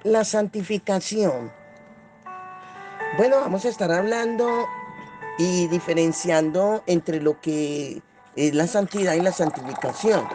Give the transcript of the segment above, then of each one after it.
La santificación. Bueno, vamos a estar hablando y diferenciando entre lo que es la santidad y la santificación.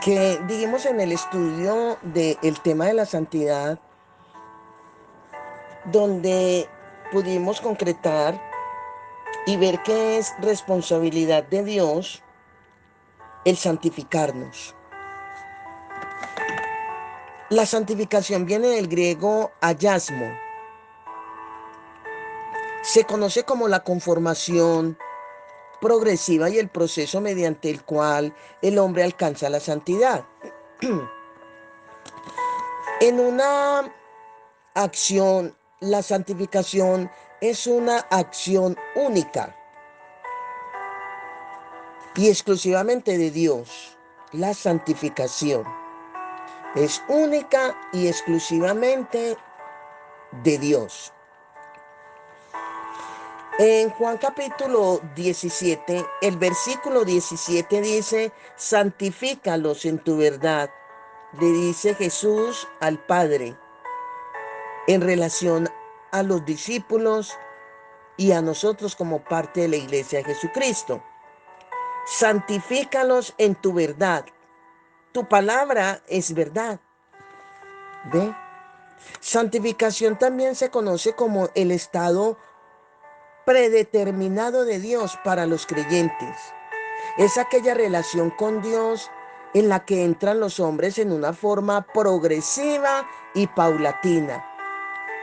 Que dijimos en el estudio del tema de la santidad, donde pudimos concretar y ver que es responsabilidad de Dios el santificarnos. La santificación viene del griego ayasmo. Se conoce como la conformación progresiva y el proceso mediante el cual el hombre alcanza la santidad. En una acción, la santificación es una acción única y exclusivamente de Dios. La santificación es única y exclusivamente de Dios. En Juan capítulo 17, el versículo 17 dice, santifícalos en tu verdad, le dice Jesús al Padre en relación a los discípulos y a nosotros como parte de la iglesia de Jesucristo. Santifícalos en tu verdad. Tu palabra es verdad. ¿Ve? Santificación también se conoce como el estado predeterminado de Dios para los creyentes. Es aquella relación con Dios en la que entran los hombres en una forma progresiva y paulatina,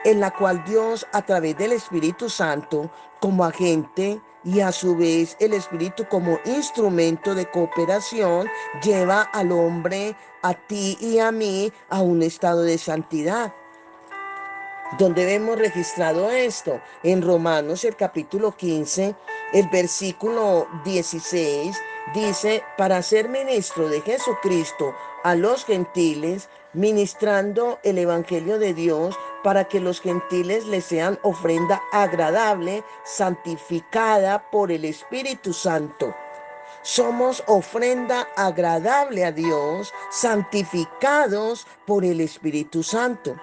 en la cual Dios, a través del Espíritu Santo, como agente y a su vez el Espíritu como instrumento de cooperación, lleva al hombre, a ti y a mí, a un estado de santidad. ¿Dónde vemos registrado esto? En Romanos, el capítulo 15, el versículo 16, dice, para ser ministro de Jesucristo a los gentiles, ministrando el Evangelio de Dios, para que los gentiles le sean ofrenda agradable, santificada por el Espíritu Santo. Somos ofrenda agradable a Dios, santificados por el Espíritu Santo.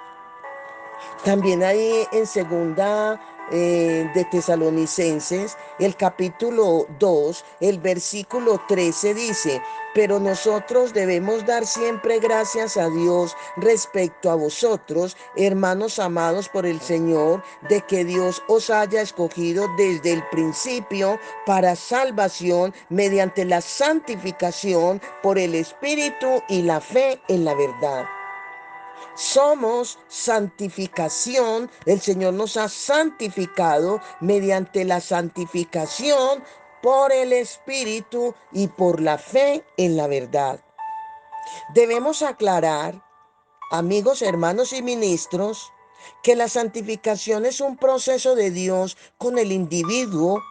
También ahí en segunda de Tesalonicenses, el capítulo 2, el versículo 13 dice, pero nosotros debemos dar siempre gracias a Dios respecto a vosotros, hermanos amados por el Señor, de que Dios os haya escogido desde el principio para salvación mediante la santificación por el Espíritu y la fe en la verdad. Somos santificación, el Señor nos ha santificado mediante la santificación por el Espíritu y por la fe en la verdad. Debemos aclarar, amigos, hermanos y ministros, que la santificación es un proceso de Dios con el individuo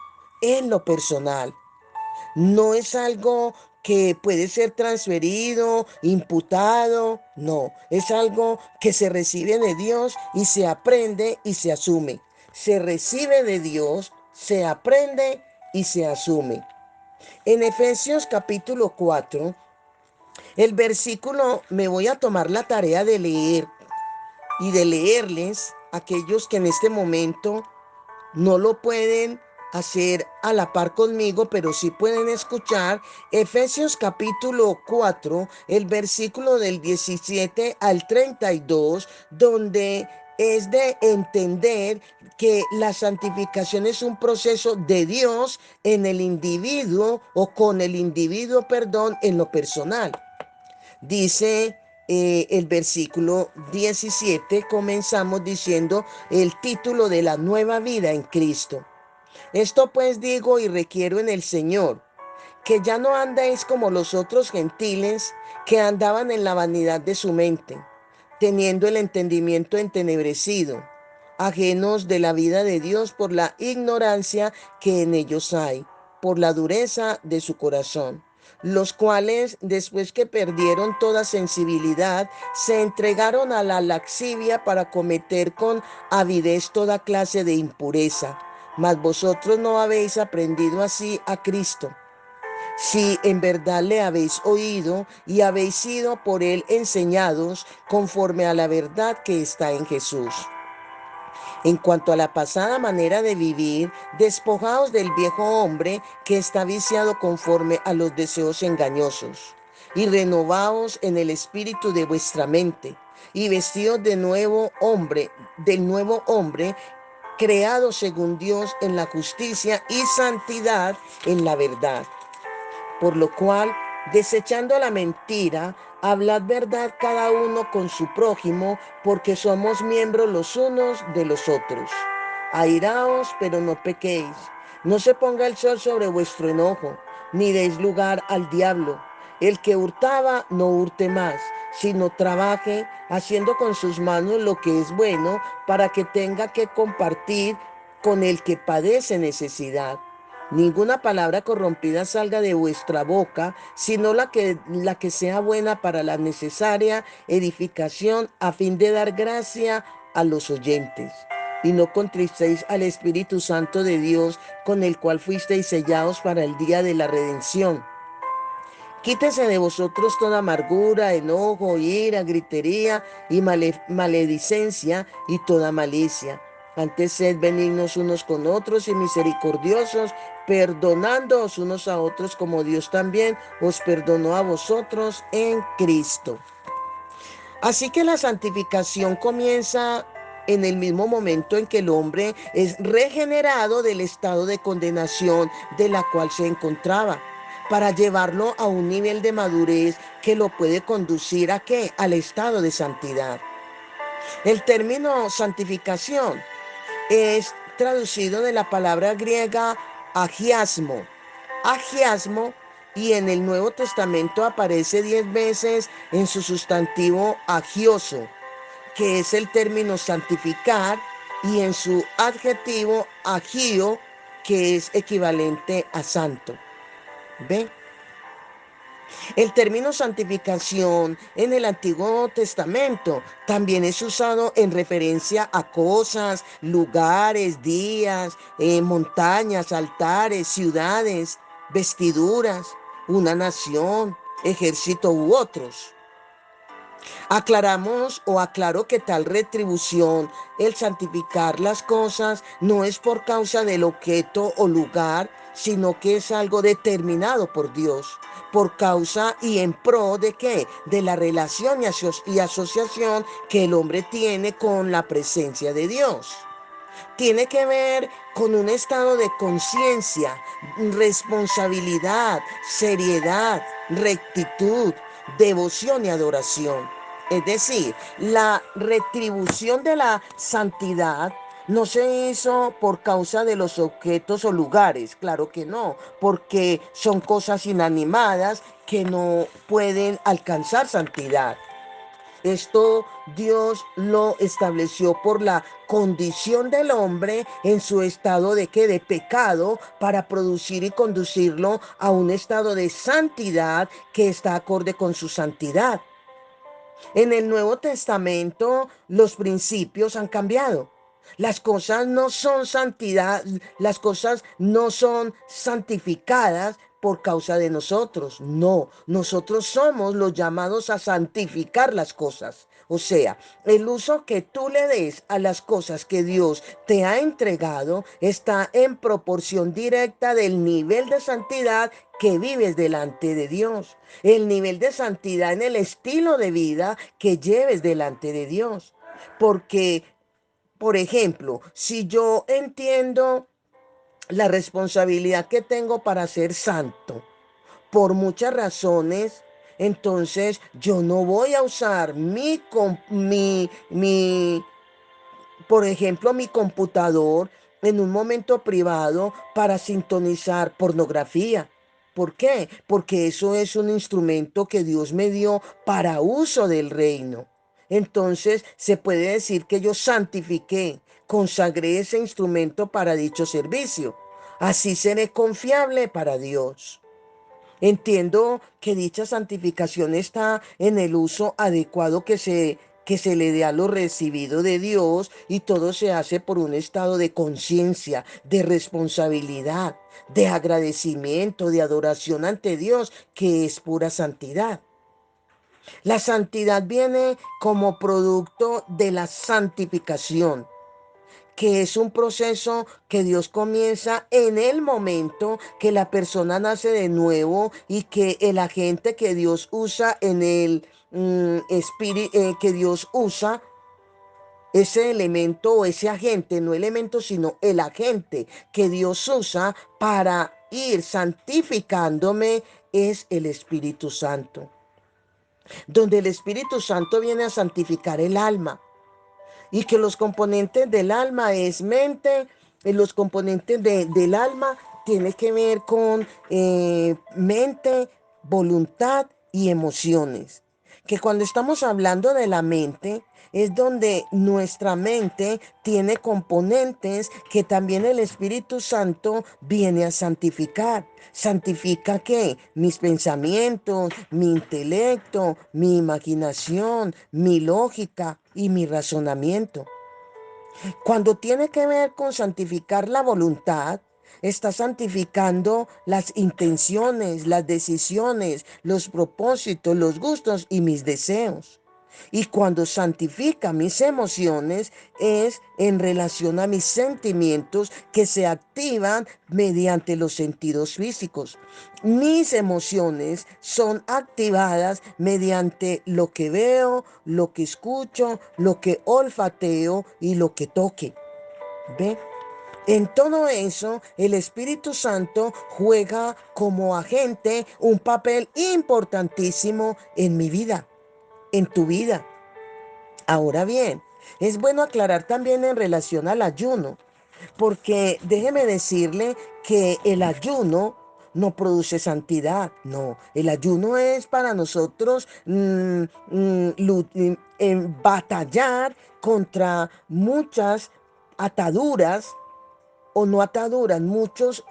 en lo personal. No es algo que puede ser transferido, imputado, no, es algo que se recibe de Dios y se aprende y se asume. Se recibe de Dios, se aprende y se asume. En Efesios capítulo 4, el versículo me voy a tomar la tarea de leer y de leerles a aquellos que en este momento no lo pueden hacer a la par conmigo, pero sí pueden escuchar Efesios capítulo 4, el versículo del 17 al 32, donde es de entender que la santificación es un proceso de Dios en el individuo o con el individuo, perdón, en lo personal. Dice el versículo 17, comenzamos diciendo el título de la nueva vida en Cristo. Esto pues digo y requiero en el Señor, que ya no andéis como los otros gentiles que andaban en la vanidad de su mente, teniendo el entendimiento entenebrecido, ajenos de la vida de Dios por la ignorancia que en ellos hay, por la dureza de su corazón, los cuales, después que perdieron toda sensibilidad, se entregaron a la laxivia para cometer con avidez toda clase de impureza. Mas vosotros no habéis aprendido así a Cristo, si en verdad le habéis oído y habéis sido por él enseñados conforme a la verdad que está en Jesús. En cuanto a la pasada manera de vivir, despojaos del viejo hombre que está viciado conforme a los deseos engañosos, y renovaos en el espíritu de vuestra mente, y vestidos de nuevo hombre, del nuevo hombre, creado según Dios en la justicia y santidad en la verdad. Por lo cual, desechando la mentira, hablad verdad cada uno con su prójimo, porque somos miembros los unos de los otros. Airaos, pero no pequéis. No se ponga el sol sobre vuestro enojo, ni deis lugar al diablo. El que hurtaba, no hurte más, sino trabaje, haciendo con sus manos lo que es bueno, para que tenga que compartir con el que padece necesidad. Ninguna palabra corrompida salga de vuestra boca, sino la que sea buena para la necesaria edificación, a fin de dar gracia a los oyentes. Y no contristéis al Espíritu Santo de Dios, con el cual fuisteis sellados para el día de la redención. Quítese de vosotros toda amargura, enojo, ira, gritería y maledicencia y toda malicia. Antes sed benignos unos con otros y misericordiosos, perdonándoos unos a otros como Dios también os perdonó a vosotros en Cristo. Así que la santificación comienza en el mismo momento en que el hombre es regenerado del estado de condenación de la cual se encontraba, para llevarlo a un nivel de madurez que lo puede conducir ¿a qué? Al estado de santidad. El término santificación es traducido de la palabra griega agiasmo. Agiasmo, y en el Nuevo Testamento aparece 10 veces en su sustantivo agioso, que es el término santificar, y en su adjetivo agio, que es equivalente a santo. ¿Ve? El término santificación en el Antiguo Testamento también es usado en referencia a cosas, lugares, días, montañas, altares, ciudades, vestiduras, una nación, ejército u otros. Aclaramos o aclaro que tal retribución, el santificar las cosas, no es por causa del objeto o lugar, sino que es algo determinado por Dios, por causa y en pro de qué, de la relación y asociación que el hombre tiene con la presencia de Dios. Tiene que ver con un estado de conciencia, responsabilidad, seriedad, rectitud, devoción y adoración. Es decir, la retribución de la santidad no se hizo por causa de los objetos o lugares, claro que no, porque son cosas inanimadas que no pueden alcanzar santidad. Esto Dios lo estableció por la condición del hombre en su estado de qué, de pecado, para producir y conducirlo a un estado de santidad que está acorde con su santidad. En el Nuevo Testamento los principios han cambiado. Las cosas no son santidad, las cosas no son santificadas por causa de nosotros. No, nosotros somos los llamados a santificar las cosas. O sea, el uso que tú le des a las cosas que Dios te ha entregado está en proporción directa del nivel de santidad que vives delante de Dios, el nivel de santidad en el estilo de vida que lleves delante de Dios. Porque, por ejemplo, si yo entiendo la responsabilidad que tengo para ser santo, por muchas razones, entonces yo no voy a usar por ejemplo, mi computador en un momento privado para sintonizar pornografía. ¿Por qué? Porque eso es un instrumento que Dios me dio para uso del reino. Entonces se puede decir que yo santifiqué, consagré ese instrumento para dicho servicio. Así seré confiable para Dios. Entiendo que dicha santificación está en el uso adecuado que se que se le dé a lo recibido de Dios, y todo se hace por un estado de conciencia, de responsabilidad, de agradecimiento, de adoración ante Dios, que es pura santidad. La santidad viene como producto de la santificación, que es un proceso que Dios comienza en el momento que la persona nace de nuevo, y que el agente que Dios usa en el espíritu, que Dios usa ese elemento o ese agente, no elemento, sino el agente que Dios usa para ir santificándome, es el Espíritu Santo, donde el Espíritu Santo viene a santificar el alma. Y que los componentes del alma es mente, los componentes del alma tiene que ver con mente, voluntad y emociones. Que cuando estamos hablando de la mente, es donde nuestra mente tiene componentes que también el Espíritu Santo viene a santificar. ¿Santifica qué? Mis pensamientos, mi intelecto, mi imaginación, mi lógica y mi razonamiento. Cuando tiene que ver con santificar la voluntad, está santificando las intenciones, las decisiones, los propósitos, los gustos y mis deseos. Y cuando santifica mis emociones, es en relación a mis sentimientos que se activan mediante los sentidos físicos. Mis emociones son activadas mediante lo que veo, lo que escucho, lo que olfateo y lo que toque. ¿Ve? En todo eso, el Espíritu Santo juega como agente un papel importantísimo en mi vida, en tu vida. Ahora bien, es bueno aclarar también en relación al ayuno, porque déjeme decirle que el ayuno no produce santidad. No, el ayuno es para nosotros batallar contra muchas ataduras, o no ataduras, muchos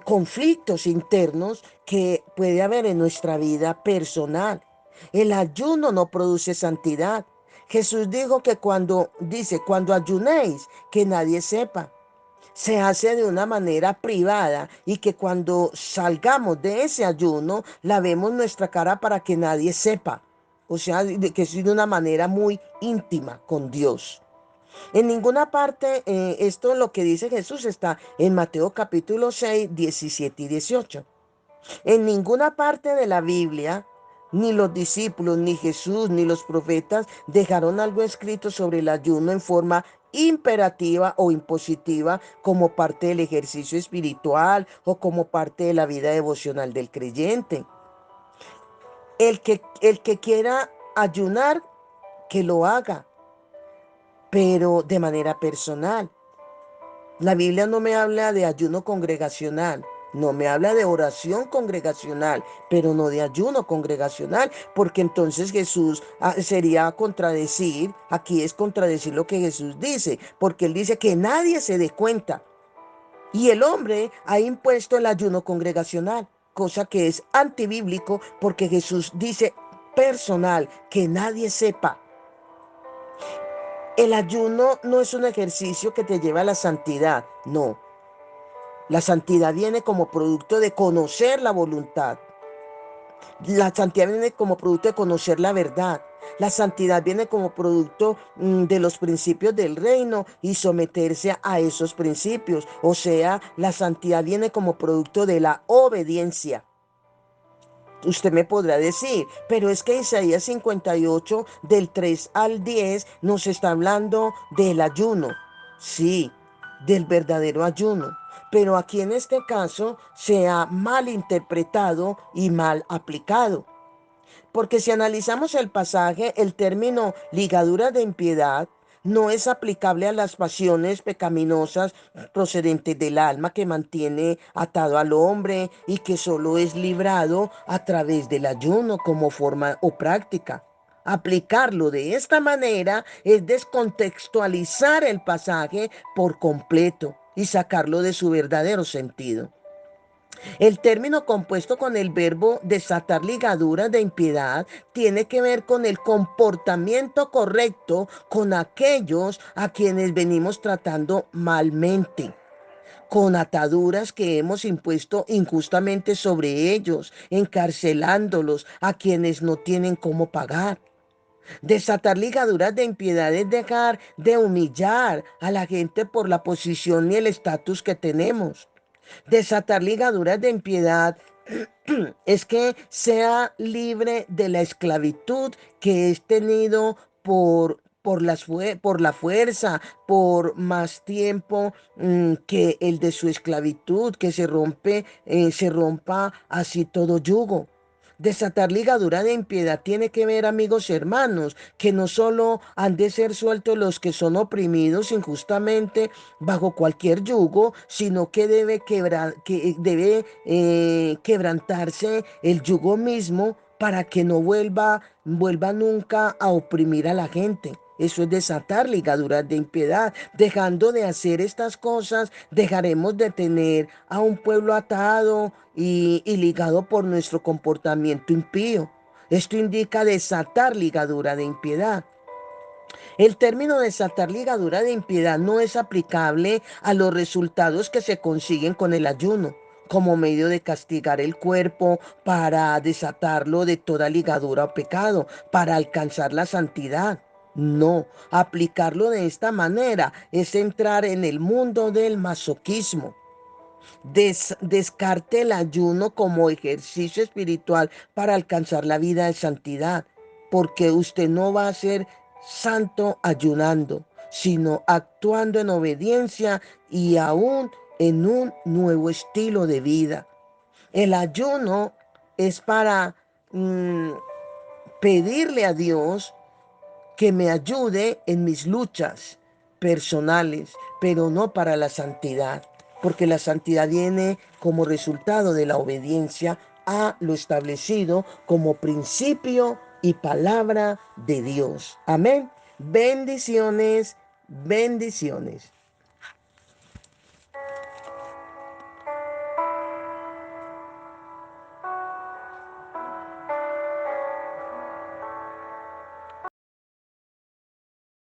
conflictos internos que puede haber en nuestra vida personal. El ayuno no produce santidad. Jesús dijo que cuando ayunéis, que nadie sepa. Se hace de una manera privada, y que cuando salgamos de ese ayuno, lavemos nuestra cara para que nadie sepa. O sea, que es de una manera muy íntima con Dios. En ninguna parte, esto lo que dice Jesús está en Mateo capítulo 6, 17 y 18. En ninguna parte de la Biblia, ni los discípulos, ni Jesús, ni los profetas dejaron algo escrito sobre el ayuno en forma imperativa o impositiva, como parte del ejercicio espiritual o como parte de la vida devocional del creyente. El que quiera ayunar, que lo haga, pero de manera personal. La Biblia no me habla de ayuno congregacional, no me habla de oración congregacional, pero no de ayuno congregacional, porque entonces Jesús sería contradecir, aquí es contradecir lo que Jesús dice, porque él dice que nadie se dé cuenta. Y el hombre ha impuesto el ayuno congregacional, cosa que es antibíblico, porque Jesús dice personal, que nadie sepa. El ayuno no es un ejercicio que te lleva a la santidad, no. La santidad viene como producto de conocer la voluntad. La santidad viene como producto de conocer la verdad. La santidad viene como producto de los principios del reino y someterse a esos principios. O sea, la santidad viene como producto de la obediencia. Usted me podrá decir, pero es que Isaías 58, del 3 al 10, nos está hablando del ayuno. Sí, del verdadero ayuno. Pero aquí en este caso se ha mal interpretado y mal aplicado. Porque si analizamos el pasaje, el término ligadura de impiedad no es aplicable a las pasiones pecaminosas procedentes del alma, que mantiene atado al hombre y que solo es librado a través del ayuno como forma o práctica. Aplicarlo de esta manera es descontextualizar el pasaje por completo y sacarlo de su verdadero sentido. El término compuesto con el verbo desatar ligaduras de impiedad tiene que ver con el comportamiento correcto con aquellos a quienes venimos tratando malmente, con ataduras que hemos impuesto injustamente sobre ellos, encarcelándolos a quienes no tienen cómo pagar. Desatar ligaduras de impiedad es dejar de humillar a la gente por la posición y el estatus que tenemos. Desatar ligaduras de impiedad es que sea libre de la esclavitud que es tenido por la fuerza, por más tiempo que el de su esclavitud, que se rompa así todo yugo. Desatar ligadura de impiedad tiene que ver, amigos hermanos, que no solo han de ser sueltos los que son oprimidos injustamente bajo cualquier yugo, sino que debe quebrantarse el yugo mismo para que no vuelva nunca a oprimir a la gente. Eso es desatar ligaduras de impiedad. Dejando de hacer estas cosas, dejaremos de tener a un pueblo atado y ligado por nuestro comportamiento impío. Esto indica desatar ligadura de impiedad. El término desatar ligadura de impiedad no es aplicable a los resultados que se consiguen con el ayuno, como medio de castigar el cuerpo para desatarlo de toda ligadura o pecado, para alcanzar la santidad. No, aplicarlo de esta manera es entrar en el mundo del masoquismo. Descarte el ayuno como ejercicio espiritual para alcanzar la vida de santidad, porque usted no va a ser santo ayunando, sino actuando en obediencia y aún en un nuevo estilo de vida. El ayuno es para mm, pedirle a Dios que me ayude en mis luchas personales, pero no para la santidad, porque la santidad viene como resultado de la obediencia a lo establecido como principio y palabra de Dios. Amén. Bendiciones, bendiciones.